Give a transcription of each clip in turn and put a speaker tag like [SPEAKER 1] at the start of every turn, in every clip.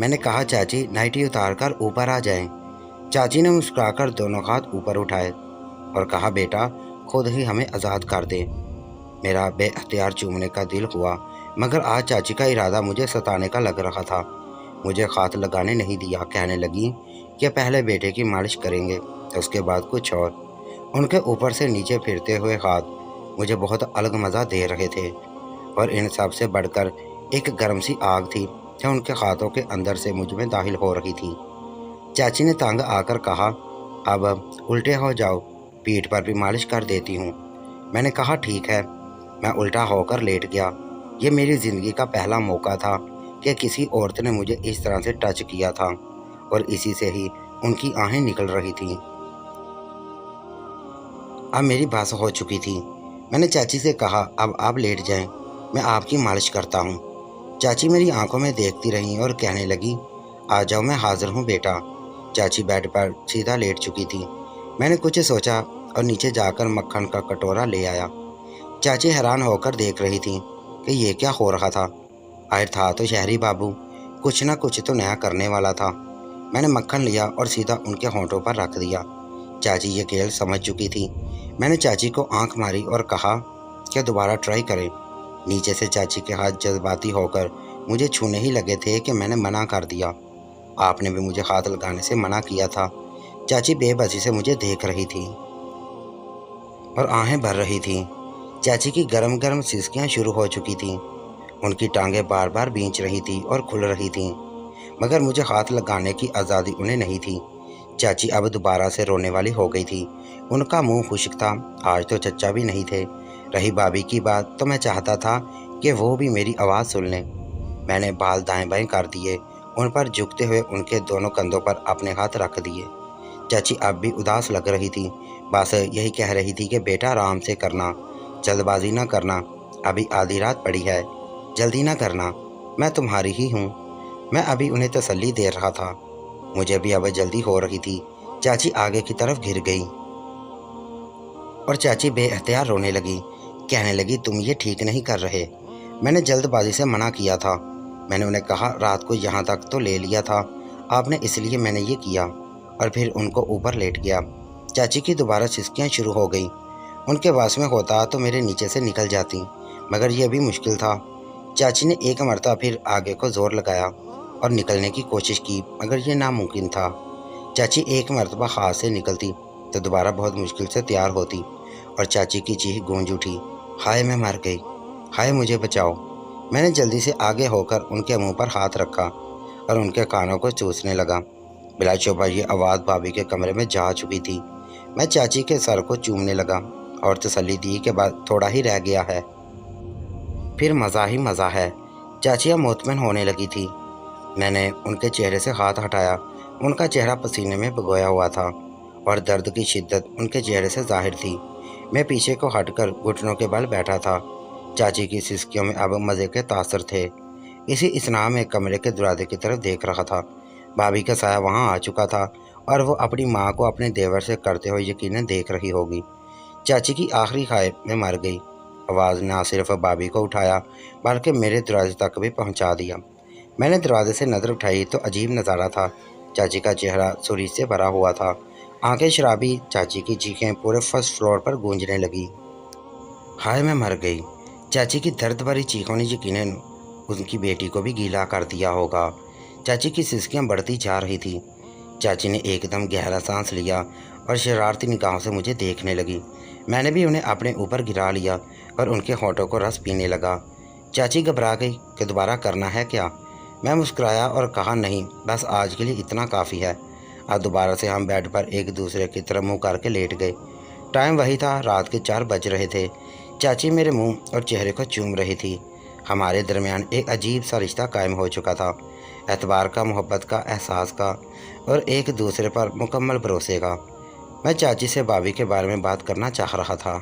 [SPEAKER 1] मैंने कहा, चाची नाइटी उतार कर ऊपर आ जाएं। चाची ने मुस्कुराकर दोनों हाथ ऊपर उठाए और कहा, बेटा खुद ही हमें आज़ाद कर दे। मेरा बेअख्तियार चूमने का दिल हुआ, मगर आज चाची का इरादा मुझे सताने का लग रहा था। मुझे हाथ लगाने नहीं दिया। कहने लगी कि पहले बेटे की मालिश करेंगे, उसके बाद कुछ और। उनके ऊपर से नीचे फिरते हुए हाथ मुझे बहुत अलग मज़ा दे रहे थे, और इन सब से बढ़कर एक गर्म सी आग थी जो उनके हाथों के अंदर से मुझ में दाखिल हो रही थी। चाची ने तंग आकर कहा, अब उल्टे हो जाओ, पीठ पर भी मालिश कर देती हूँ। मैंने कहा, ठीक है। मैं उल्टा होकर लेट गया। ये मेरी ज़िंदगी का पहला मौका था कि किसी औरत ने मुझे इस तरह से टच किया था, और इसी से ही उनकी आहें निकल रही थीं। अब मेरी बस हो चुकी थी। मैंने चाची से कहा, अब आप लेट जाएं, मैं आपकी मालिश करता हूँ। चाची मेरी आंखों में देखती रहीं और कहने लगी, आ जाओ, मैं हाजिर हूँ बेटा। चाची बेड पर सीधा लेट चुकी थी। मैंने कुछ सोचा और नीचे जाकर मक्खन का कटोरा ले आया। चाची हैरान होकर देख रही थी कि ये क्या हो रहा था। आखिर था तो शहरी बाबू, कुछ ना कुछ तो नया करने वाला था। मैंने मक्खन लिया और सीधा उनके होंठों पर रख दिया। चाची ये खेल समझ चुकी थी। मैंने चाची को आंख मारी और कहा कि दोबारा ट्राई करें। नीचे से चाची के हाथ जज्बाती होकर मुझे छूने ही लगे थे कि मैंने मना कर दिया। आपने भी मुझे हाथ लगाने से मना किया था। चाची बेबसी से मुझे देख रही थी और आहें भर रही थी। चाची की गरम गरम सिसकियां शुरू हो चुकी थीं। उनकी टांगें बार बार भींच रही थी और खुल रही थीं, मगर मुझे हाथ लगाने की आज़ादी उन्हें नहीं थी। चाची अब दोबारा से रोने वाली हो गई थी। उनका मुंह खुश्क था। आज तो चचा भी नहीं थे। रही भाभी की बात, तो मैं चाहता था कि वो भी मेरी आवाज़ सुन लें। मैंने बाल दाएं बाएं कर दिए। उन पर झुकते हुए उनके दोनों कंधों पर अपने हाथ रख दिए। चाची अब भी उदास लग रही थी। बस यही कह रही थी कि बेटा आराम से करना, जल्दबाजी ना करना, अभी आधी रात पड़ी है, जल्दी ना करना, मैं तुम्हारी ही हूँ। मैं अभी उन्हें तसल्ली दे रहा था। मुझे भी अब जल्दी हो रही थी। चाची आगे की तरफ घिर गई और चाची बेअख्तियार रोने लगी। कहने लगी, तुम ये ठीक नहीं कर रहे। मैंने जल्दबाजी से मना किया था। मैंने उन्हें कहा, रात को यहाँ तक तो ले लिया था आपने, इसलिए मैंने ये किया। और फिर उनको ऊपर लेट गया। चाची की दोबारा सिसकियाँ शुरू हो गई। उनके पास में होता तो मेरे नीचे से निकल जाती, मगर यह भी मुश्किल था। चाची ने एक मरतबा फिर आगे को जोर लगाया और निकलने की कोशिश की, मगर यह नामुमकिन था। चाची एक मरतबा हाथ से निकलती तो दोबारा बहुत मुश्किल से तैयार होती, और चाची की चीख गूंज उठी, हाय मैं मर गई, हाय मुझे बचाओ। मैंने जल्दी से आगे होकर उनके मुंह पर हाथ रखा और उनके कानों को चूसने लगा। बिला शुबा ये आवाज़ भाभी के कमरे में जा चुकी थी। मैं चाची के सर को चूमने लगा और तसल्ली दी कि बाद थोड़ा ही रह गया है, फिर मज़ा ही मज़ा है। चाचियाँ मुतमिन होने लगी थी। मैंने उनके चेहरे से हाथ हटाया। उनका चेहरा पसीने में भिगोया हुआ था और दर्द की शिद्दत उनके चेहरे से जाहिर थी। मैं पीछे को हटकर घुटनों के बल बैठा था। चाची की सिसकियों में अब मज़े के तासर थे। इसी इसना में कमरे के दरवाजे की तरफ देख रहा था। भाभी का साया वहाँ आ चुका था और वो अपनी माँ को अपने देवर से करते हुए यकीनन देख रही होगी। चाची की आखिरी खाए में मर गई। आवाज़ ना सिर्फ भाभी को उठाया बल्कि मेरे दरवाजे तक भी पहुँचा दिया। मैंने दरवाजे से नज़र उठाई तो अजीब नज़ारा था। चाची का चेहरा सुर्ख से भरा हुआ था, आंखें शराबी। चाची की चीखें पूरे फर्स्ट फ्लोर पर गूंजने लगी, हाय मैं मर गई। चाची की दर्द भरी चीखों ने यकीनन उनकी बेटी को भी गीला कर दिया होगा। चाची की सिसकियाँ बढ़ती जा रही थी। चाची ने एकदम गहरा सांस लिया और शरारती निगाहों से मुझे देखने लगी। मैंने भी उन्हें अपने ऊपर गिरा लिया और उनके होठों को रस पीने लगा। चाची घबरा गई कि दोबारा करना है क्या। मैं मुस्कुराया और कहा, नहीं, बस आज के लिए इतना काफ़ी है। आज दोबारा से हम बेड पर एक दूसरे की तरफ मुँह करके लेट गए। टाइम वही था, रात के 4 बज रहे थे। चाची मेरे मुंह और चेहरे को चूम रही थी। हमारे दरमियान एक अजीब सा रिश्ता कायम हो चुका था, एतबार का, मोहब्बत का, एहसास का और एक दूसरे पर मुकम्मल भरोसे का। मैं चाची से भाभी के बारे में बात करना चाह रहा था।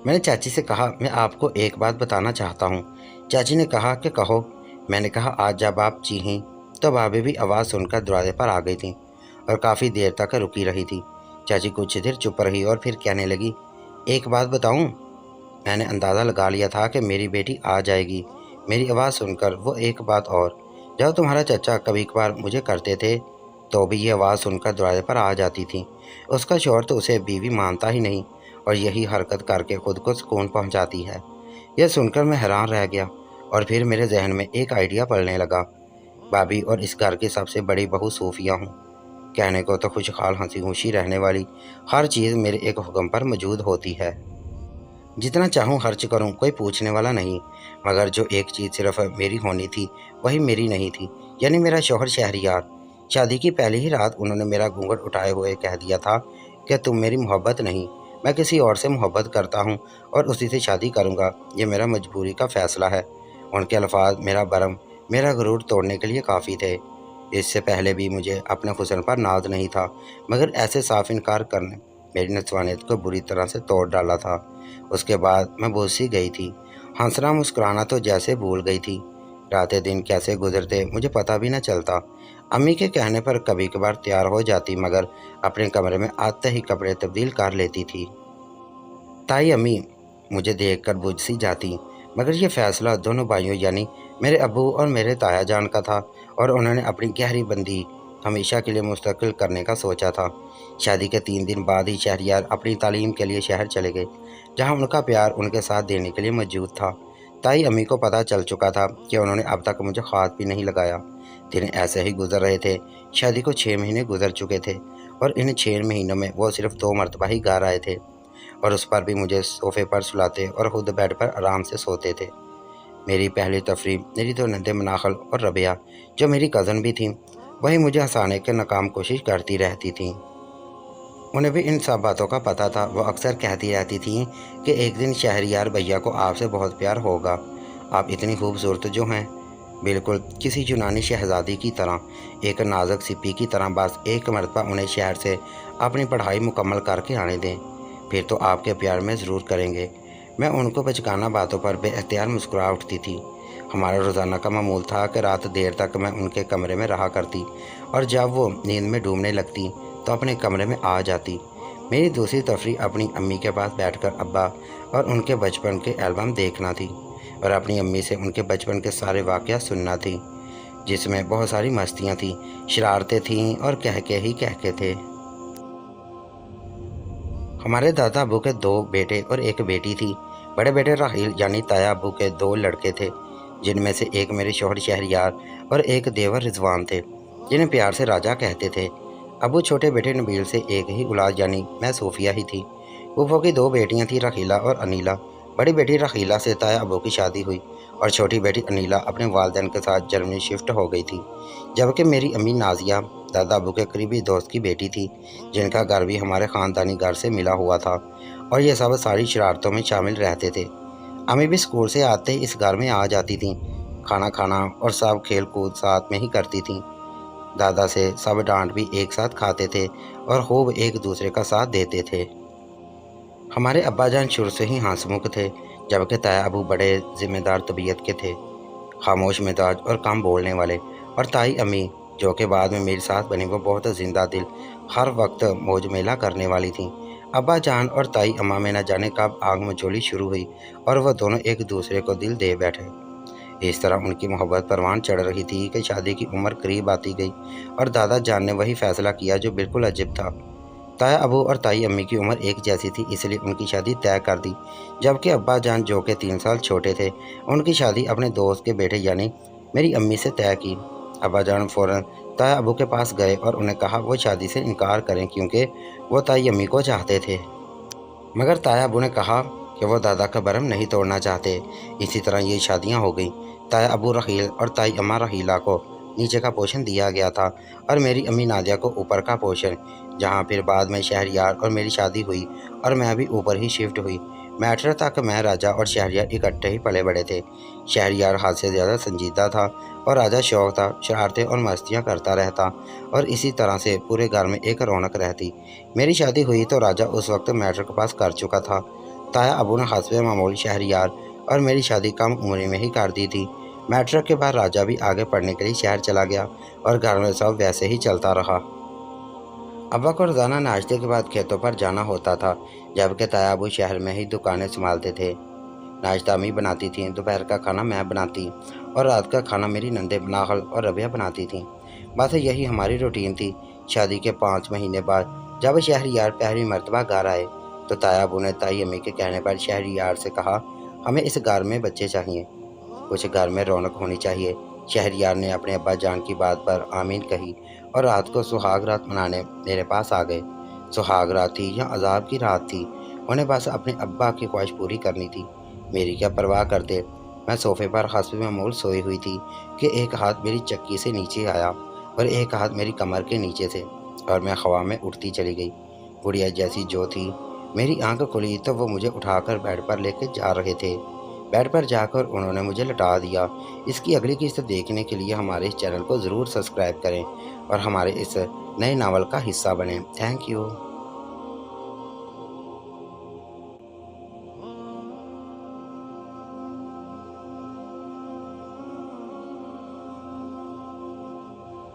[SPEAKER 1] मैंने चाची से कहा, मैं आपको एक बात बताना चाहता हूँ। चाची ने कहा कि कहो। मैंने कहा, आज जब आप चीहीं तो भाभी भी आवाज़ सुनकर दरवाजे पर आ गई थी और काफ़ी देर तक रुकी रही थी। चाची कुछ देर चुप रही और फिर कहने लगी, एक बात बताऊँ। मैंने अंदाज़ा लगा लिया था कि मेरी बेटी आ जाएगी। मेरी आवाज़ सुनकर वो एक बात और। जब तुम्हारा चचा कभी कभार मुझे करते थे तो भी ये आवाज़ सुनकर दरवाजे पर आ जाती थी। उसका शौहर तो उसे बीवी मानता ही नहीं और यही हरकत करके खुद को सुकून पहुंचाती है। यह सुनकर मैं हैरान रह गया और फिर मेरे जहन में एक आइडिया पलने लगा। भाभी और इस घर की सबसे बड़ी बहू सूफिया हूँ। कहने को तो खुशहाल हंसी खुशी रहने वाली हर चीज़ मेरे एक हुक्म पर मौजूद होती है। जितना चाहूँ खर्च करूँ, कोई पूछने वाला नहीं। मगर जो एक चीज़ सिर्फ मेरी होनी थी वही मेरी नहीं थी, यानी मेरा शौहर शहरयार। शादी की पहली ही रात उन्होंने मेरा घूंघट उठाए हुए कह दिया था कि तुम मेरी मोहब्बत नहीं, मैं किसी और से मोहब्बत करता हूँ और उसी से शादी करूँगा। ये मेरा मजबूरी का फ़ैसला है। उनके अल्फाज मेरा भरम, मेरा गुरूर तोड़ने के लिए काफ़ी थे। इससे पहले भी मुझे अपने हुस्न पर नाज नहीं था, मगर ऐसे साफ इनकार करने मेरी नस्वानियत को बुरी तरह से तोड़ डाला था। उसके बाद मैं बोझ सी गई थी। हंसना मुस्कुराना तो जैसे भूल गई थी। रातें दिन कैसे गुजरते मुझे पता भी न चलता। अम्मी के कहने पर कभी कभार तैयार हो जाती, मगर अपने कमरे में आते ही कपड़े तब्दील कर लेती थी। ताई अम्मी मुझे देखकर बुझ सी जाती, मगर यह फैसला दोनों भाइयों यानी मेरे अब्बू और मेरे ताया जान का था और उन्होंने अपनी गहरी बंदी हमेशा के लिए मुस्तकिल करने का सोचा था। शादी के 3 दिन बाद ही शहरयार अपनी तालीम के लिए शहर चले गए, जहां उनका प्यार उनके साथ देने के लिए मौजूद था। ताई अम्मी को पता चल चुका था कि उन्होंने अब तक मुझे खात भी नहीं लगाया। दिन ऐसे ही गुजर रहे थे। शादी को 6 महीने गुजर चुके थे और इन 6 महीनों में वो सिर्फ 2 मरतबा ही घर आए थे, और उस पर भी मुझे सोफे पर सुलाते और खुद बेड पर आराम से सोते थे। मेरी पहली तफरीह मेरी दो नंदे मनाखल और रबिया, जो मेरी कज़न भी थीं, वही मुझे हंसाने की नाकाम कोशिश करती रहती थीं। उन्हें भी इन सब बातों का पता था। वो अक्सर कहती रहती थीं कि एक दिन शहरयार भैया को आपसे बहुत प्यार होगा। आप इतनी खूबसूरत जो हैं, बिल्कुल किसी यूनानी शहजादी की तरह, एक नाजुक सिप्पी की तरह। बस एक मरतबा उन्हें शहर से अपनी पढ़ाई मुकम्मल करके आने दें, फिर तो आपके प्यार में ज़रूर करेंगे। मैं उनको बचकाना बातों पर बेअख्तियार मुस्कुरा उठती थी। हमारा रोज़ाना का मामूल था कि रात देर तक मैं उनके कमरे में रहा करती और जब वो नींद में डूबने लगती तो अपने कमरे में आ जाती। मेरी दूसरी तफरीह अपनी अम्मी के पास बैठकर अब्बा और उनके बचपन के एल्बम देखना थी और अपनी अम्मी से उनके बचपन के सारे वाक़या सुनना थी, जिसमें बहुत सारी मस्तियाँ थीं, शरारतें थीं और कहके थे। हमारे दादा अबू के 2 बेटे और एक बेटी थी। बड़े बेटे राहील यानी ताया अबू के 2 लड़के थे, जिनमें से एक मेरे शौहर शहरयार और एक देवर रिजवान थे, जिन्हें प्यार से राजा कहते थे। अबू छोटे बेटे नबील से एक ही औलाद यानी मैं सूफिया ही थी। फूफो की 2 बेटियां थीं, रखीला और अनीला। बड़ी बेटी रखीला से ताया अबू की शादी हुई और छोटी बेटी अनीला अपने वालिदैन के साथ जर्मनी शिफ्ट हो गई थी। जबकि मेरी अम्मी नाजिया दादा अबू के करीबी दोस्त की बेटी थी, जिनका घर भी हमारे ख़ानदानी घर से मिला हुआ था, और ये सब सारी शरारतों में शामिल रहते थे। अम्मी भी स्कूल से आते ही इस घर में आ जाती थीं। खाना खाना और सब खेल कूद साथ में ही करती थीं। दादा से सब डांट भी एक साथ खाते थे और खूब एक दूसरे का साथ देते थे। हमारे अब्बाजान शुरू से ही हंसमुख थे, जबकि ताया अबू बड़े जिम्मेदार तबीयत के थे, खामोश मिजाज और कम बोलने वाले। और ताई अम्मी, जो कि बाद में मेरे साथ बनी, वो बहुत जिंदा दिल, हर वक्त मौज मेला करने वाली थीं। अब्बा जान और ताई अम्मा में न जाने कब आग मचोली शुरू हुई और वह दोनों एक दूसरे को दिल दे बैठे। इस तरह उनकी मोहब्बत परवान चढ़ रही थी कि शादी की उम्र करीब आती गई और दादा जान ने वही फैसला किया जो बिल्कुल अजीब था। ताया अबू और ताई अम्मी की उम्र एक जैसी थी, इसलिए उनकी शादी तय कर दी। जबकि अब्बा जान, जो कि 3 साल छोटे थे, उनकी शादी अपने दोस्त के बेटे यानी मेरी अम्मी से तय की। अब्बा जान फ़ौरन ताया अबू के पास गए और उन्हें कहा वो शादी से इनकार करें, क्योंकि वो ताई अम्मी को चाहते थे। मगर ताया अबू ने कहा कि वो दादा का भरम नहीं तोड़ना चाहते। इसी तरह ये शादियां हो गई। ताया अबू रहील और ताई अम्मा रहीला को नीचे का पोर्शन दिया गया था और मेरी अम्मी नादिया को ऊपर का पोर्शन, जहां फिर बाद में शहरयार और मेरी शादी हुई और मैं भी ऊपर ही शिफ्ट हुई। मैटर था कि मैं राजा और शहरयार इकट्ठे ही पले बड़े थे। शहरयार हाथ से ज़्यादा संजीदा था और राजा शौक था, शरारतें और मस्तियाँ करता रहता, और इसी तरह से पूरे घर में एक रौनक रहती। मेरी शादी हुई तो राजा उस वक्त मैटर के पास कर चुका था। ताया अबू ने हस्बे मामूल शहरयार और मेरी शादी कम उम्र में ही कर दी थी। मैट्रिक के बाद राजा भी आगे पढ़ने के लिए शहर चला गया और घर में सब वैसे ही चलता रहा। अब्बा को रोज़ाना नाश्ते के बाद खेतों पर जाना होता था, जबकि ताया अबू शहर में ही दुकानें संभालते थे। नाश्ता अम्मी बनाती थी, दोपहर का खाना मैं बनाती और रात का खाना मेरी नंदे नाहल और रबिया बनाती थी। बस यही हमारी रूटीन थी। शादी के 5 महीने बाद जब शहरयार पहली मर्तबा घर आए तो ताया अबू ने ताई अम्मी के कहने पर शहरयार से कहा, हमें इस घर में बच्चे चाहिए, कुछ घर में रौनक होनी चाहिए। शहरयार ने अपने अब्बा जान की बात पर आमीन कही और रात को सुहाग रात मनाने मेरे पास आ गए। सुहाग रात थी या अजाब की रात थी, उन्हें बस अपने अब्बा की ख्वाहिश पूरी करनी थी। मेरी क्या परवाह करते। मैं सोफे पर हस्ब मामूल सोई हुई थी कि एक हाथ मेरी चक्की से नीचे आया और एक हाथ मेरी कमर के नीचे से, और मैं हवा में उड़ती चली गई। गुड़िया जैसी जो थी, मेरी आंख खुली तो वो मुझे उठाकर बेड पर लेके जा रहे थे। बेड पर जाकर उन्होंने मुझे लटा दिया। इसकी अगली किस्त देखने के लिए हमारे इस चैनल को ज़रूर सब्सक्राइब करें और हमारे इस नए नावल का हिस्सा बनें। Thank you.